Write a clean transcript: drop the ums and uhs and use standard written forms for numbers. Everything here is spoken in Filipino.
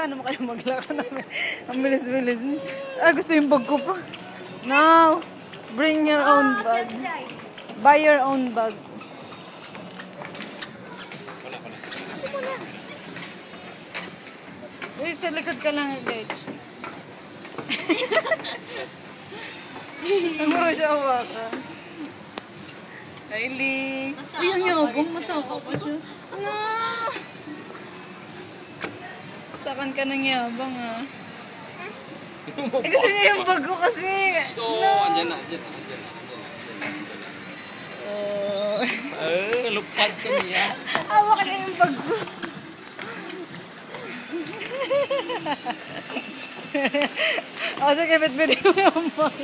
paano mo kayo maglakad namin? Ang bilis-bilis. Ah, gusto yung bag ko pa. No. Bring your own bag. Buy your own bag. Uy, sa likod ka lang, Gage. Ang mo siya hawakan. Kylie. Uy, ang yabang. Masaka pa siya. No! Sakan ka ng yabang, ah. Eh, kasi niya yung bag ko kasi. So, andyan na. Lupad ka niya. Hawak niya yung bag ko. O, sige, bitbitin mo yung bag.